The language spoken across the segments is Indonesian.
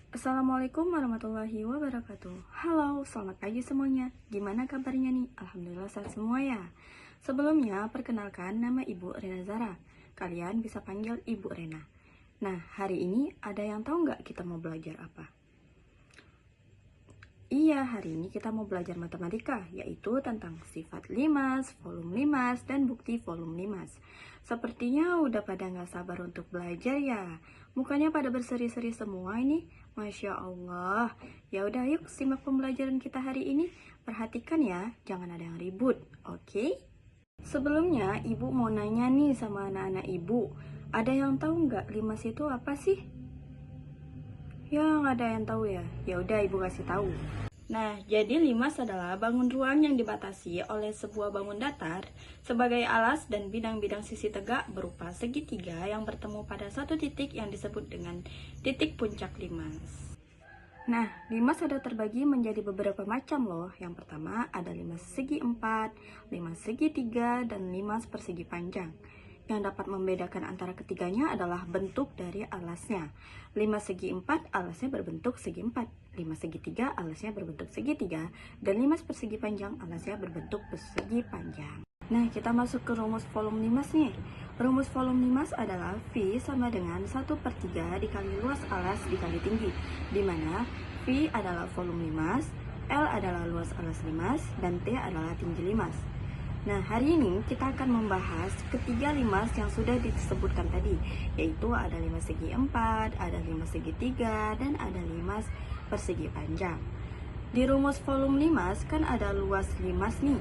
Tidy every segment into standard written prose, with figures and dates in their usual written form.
Assalamualaikum warahmatullahi wabarakatuh. Halo, selamat pagi semuanya. Gimana kabarnya nih? Alhamdulillah sehat semua ya. Sebelumnya, perkenalkan nama Ibu Rena Zara. Kalian bisa panggil Ibu Rena. Nah, hari ini ada yang tahu nggak kita mau belajar apa? Iya, hari ini kita mau belajar matematika, yaitu tentang sifat limas, volume limas, dan bukti volume limas. Sepertinya udah pada nggak sabar untuk belajar ya. Mukanya pada berseri-seri semua ini. Masya Allah. Ya udah, yuk simak pembelajaran kita hari ini. Perhatikan ya, jangan ada yang ribut, oke? Sebelumnya, ibu mau nanya nih sama anak-anak ibu. Ada yang tahu nggak limas itu apa sih? Ya, nggak ada yang tahu ya. Ya udah, ibu kasih tahu. Nah, jadi limas adalah bangun ruang yang dibatasi oleh sebuah bangun datar sebagai alas dan bidang-bidang sisi tegak berupa segitiga yang bertemu pada satu titik yang disebut dengan titik puncak limas. Nah, limas ada terbagi menjadi beberapa macam loh. Yang pertama ada limas segi 4, limas segi 3, dan limas persegi panjang. Yang dapat membedakan antara ketiganya adalah bentuk dari alasnya. Limas segi 4 alasnya berbentuk segi 4, limas segi 3 alasnya berbentuk segitiga, dan limas persegi panjang alasnya berbentuk persegi panjang. Nah, kita masuk ke rumus volume limas nih. Rumus volume limas adalah V sama dengan 1/3 dikali luas alas dikali tinggi, di mana V adalah volume limas, L adalah luas alas limas, dan T adalah tinggi limas. Nah, hari ini kita akan membahas ketiga limas yang sudah disebutkan tadi, yaitu ada limas segi 4, ada limas segi 3, dan ada limas persegi panjang. Di rumus volume limas kan ada luas limas nih.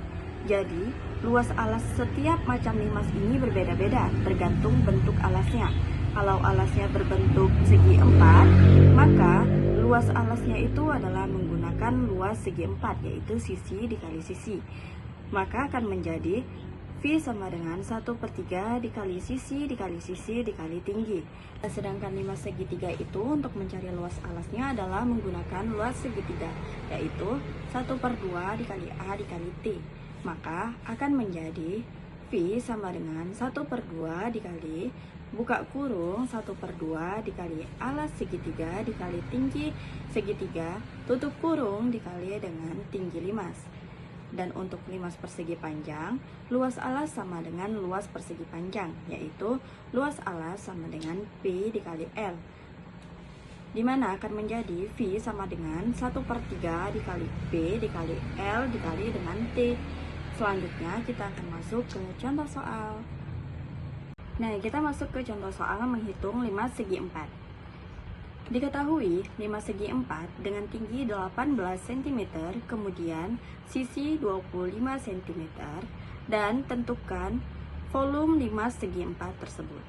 Jadi, luas alas setiap macam limas ini berbeda-beda, tergantung bentuk alasnya. Kalau alasnya berbentuk segi 4, maka luas alasnya itu adalah menggunakan luas segi 4, yaitu sisi dikali sisi. Maka akan menjadi V sama dengan 1/3 dikali sisi dikali tinggi. Sedangkan limas segitiga itu untuk mencari luas alasnya adalah menggunakan luas segitiga, yaitu 1/2 dikali A dikali T. Maka akan menjadi V sama dengan 1/2 dikali buka kurung 1/2 dikali alas segitiga dikali tinggi segitiga tutup kurung dikali dengan tinggi limas. Dan untuk limas persegi panjang, luas alas sama dengan luas persegi panjang, yaitu luas alas sama dengan P dikali L, dimana akan menjadi V sama dengan 1/3 dikali P dikali L dikali dengan T. Selanjutnya kita akan masuk ke contoh soal. Nah, kita masuk ke contoh soal menghitung limas segi 4. Diketahui limas segi 4 dengan tinggi 18 cm, kemudian sisi 25 cm, dan tentukan volume limas segi 4 tersebut.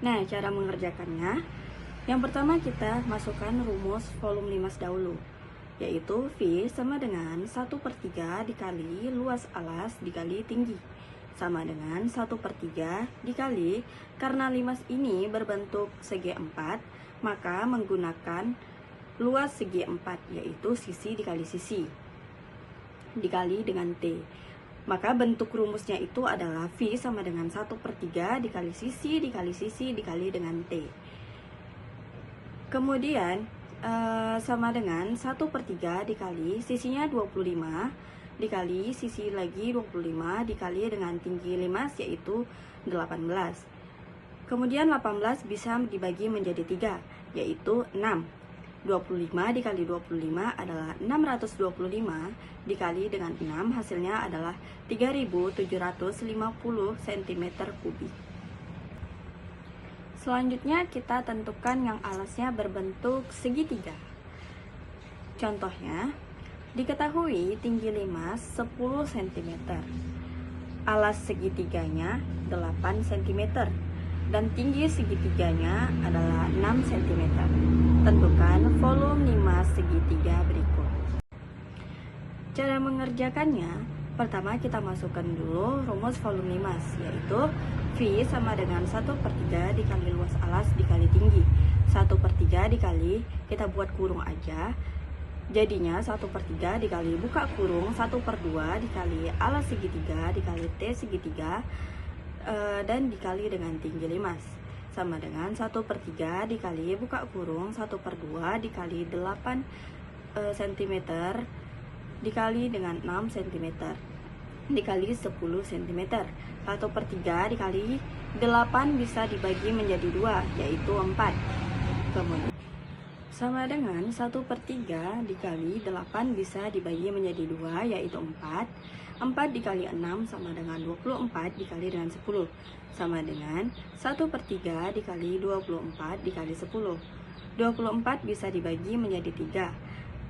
Nah, cara mengerjakannya, yang pertama kita masukkan rumus volume limas dahulu, yaitu V sama dengan 1/3 dikali luas alas dikali tinggi, sama dengan 1/3 dikali, karena limas ini berbentuk segi 4, maka menggunakan luas segi 4, yaitu sisi dikali sisi, dikali dengan T. Maka bentuk rumusnya itu adalah V sama dengan 1/3 dikali sisi dikali dengan T. Kemudian sama dengan 1/3 dikali sisinya 25, dikali sisi lagi 25 dikali dengan tinggi limas yaitu 18. Kemudian 18 bisa dibagi menjadi 3, yaitu 6. 25 dikali 25 adalah 625, dikali dengan 6 hasilnya adalah 3750 cm3. Selanjutnya kita tentukan yang alasnya berbentuk segitiga. Contohnya, diketahui tinggi limas 10 cm, alas segitiganya 8 cm, dan tinggi segitiganya adalah 6 cm. Tentukan volume limas segitiga berikut. Cara mengerjakannya, pertama kita masukkan dulu rumus volume limas, yaitu V sama dengan 1/3 dikali luas alas dikali tinggi. 1/3 dikali, kita buat kurung aja, jadinya 1/3 dikali buka kurung 1/2 dikali alas segitiga dikali T segitiga, dan dikali dengan tinggi limas. sama dengan 1/3 dikali buka kurung 1/2 dikali 8 cm dikali dengan 6 cm dikali 10 cm. 1/3 dikali 8 bisa dibagi menjadi 2, yaitu 4. Kemudian sama dengan 1/3 dikali 8 bisa dibagi menjadi 2, yaitu 4. 4 dikali 6 sama dengan 24 dikali dengan 10, sama dengan 1/3 dikali 24 dikali 10. 24 bisa dibagi menjadi 3,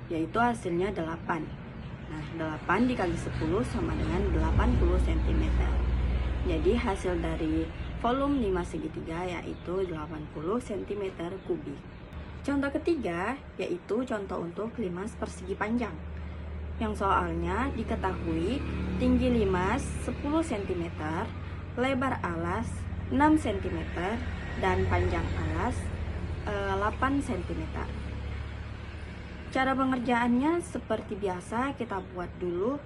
yaitu hasilnya 8. Nah, 8 dikali 10 sama dengan 80 cm. Jadi hasil dari volume 5 segitiga yaitu 80 cm kubik. Contoh ketiga yaitu contoh untuk limas persegi panjang. Yang soalnya diketahui tinggi limas 10 cm, lebar alas 6 cm, dan panjang alas 8 cm. Cara pengerjaannya seperti biasa, kita buat dulu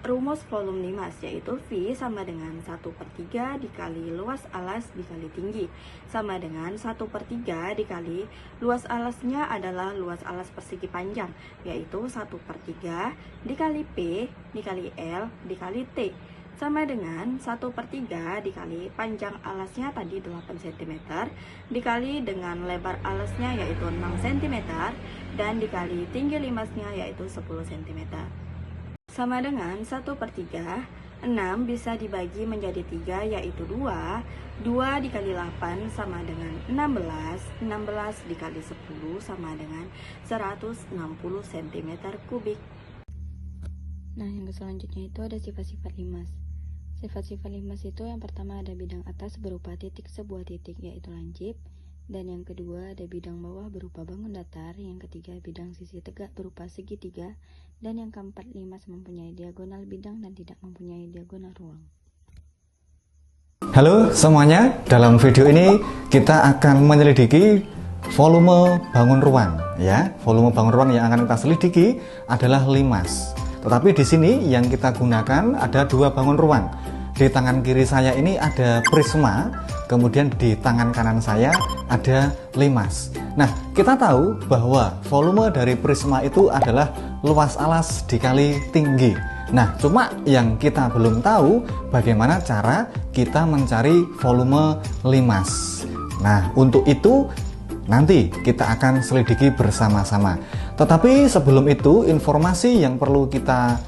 rumus volume limas, yaitu V sama dengan 1/3 dikali luas alas dikali tinggi, sama dengan 1/3 dikali luas alasnya adalah luas alas persegi panjang, yaitu 1/3 dikali P dikali L dikali T, sama dengan 1/3 dikali panjang alasnya tadi 8 cm dikali dengan lebar alasnya yaitu 6 cm dan dikali tinggi limasnya yaitu 10 cm, sama dengan 1/3. 6 bisa dibagi menjadi 3 yaitu 2. 2 dikali 8 sama dengan 16. 16 dikali 10 sama dengan 160 cm kubik. Nah, yang selanjutnya itu ada sifat-sifat limas. Sifat-sifat limas itu yang pertama ada bidang atas berupa titik sebuah titik yaitu lancip, dan yang kedua ada bidang bawah berupa bangun datar, yang ketiga bidang sisi tegak berupa segitiga, dan yang keempat limas mempunyai diagonal bidang dan tidak mempunyai diagonal ruang. Halo semuanya, dalam video ini kita akan menyelidiki volume bangun ruang ya. Volume bangun ruang yang akan kita selidiki adalah limas. Tetapi di sini yang kita gunakan ada dua bangun ruang. Di tangan kiri saya ini ada prisma, kemudian di tangan kanan saya ada limas. Nah, kita tahu bahwa volume dari prisma itu adalah luas alas dikali tinggi. Nah, cuma yang kita belum tahu bagaimana cara kita mencari volume limas. Nah, untuk itu nanti kita akan selidiki bersama-sama. Tetapi sebelum itu, informasi yang perlu kita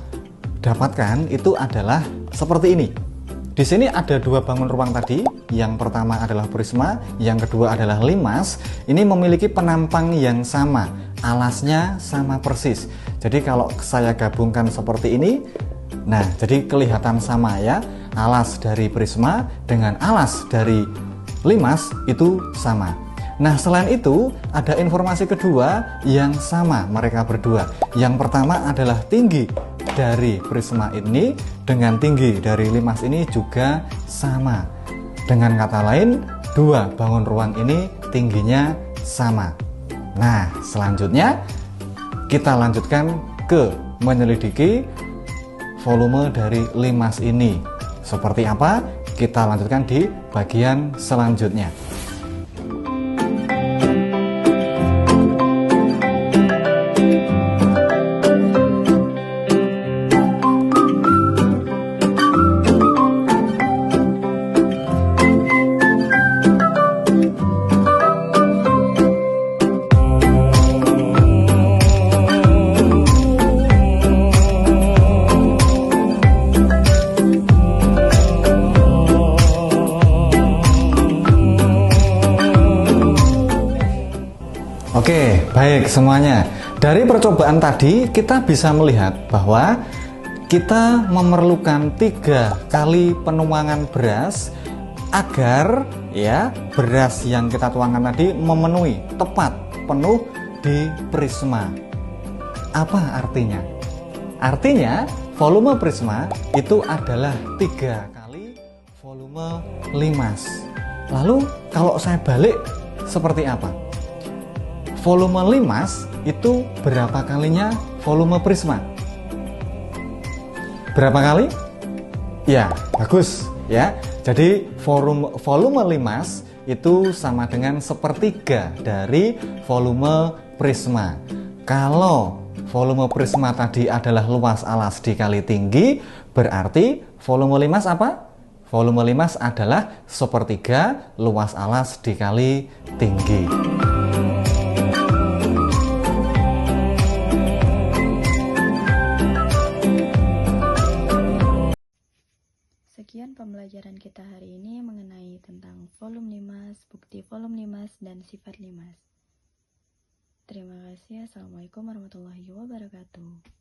dapatkan itu adalah seperti ini. Di sini ada dua bangun ruang tadi. Yang pertama adalah prisma, yang kedua adalah limas. Ini memiliki penampang yang sama, alasnya sama persis. Jadi kalau saya gabungkan seperti ini, nah jadi kelihatan sama ya. Alas dari prisma dengan alas dari limas itu sama. Nah, selain itu ada informasi kedua yang sama mereka berdua. Yang pertama adalah tinggi dari prisma ini dengan tinggi dari limas ini juga sama. Dengan kata lain, dua bangun ruang ini tingginya sama. Nah, selanjutnya kita lanjutkan ke menyelidiki volume dari limas ini. Seperti apa? Kita lanjutkan di bagian selanjutnya. Oke, baik semuanya. Dari percobaan tadi kita bisa melihat bahwa kita memerlukan 3 kali penuangan beras agar ya beras yang kita tuangkan tadi memenuhi tepat penuh di prisma. Apa artinya? Artinya volume prisma itu adalah 3 kali volume limas. Lalu kalau saya balik seperti apa? Volume limas itu berapa kalinya volume prisma? Berapa kali? Ya, bagus ya. Jadi volume limas itu sama dengan sepertiga dari volume prisma. Kalau volume prisma tadi adalah luas alas dikali tinggi, berarti volume limas apa? Volume limas adalah sepertiga luas alas dikali tinggi. Sekian pembelajaran kita hari ini mengenai tentang volume limas, bukti volume limas, dan sifat limas. Terima kasih. Assalamualaikum warahmatullahi wabarakatuh.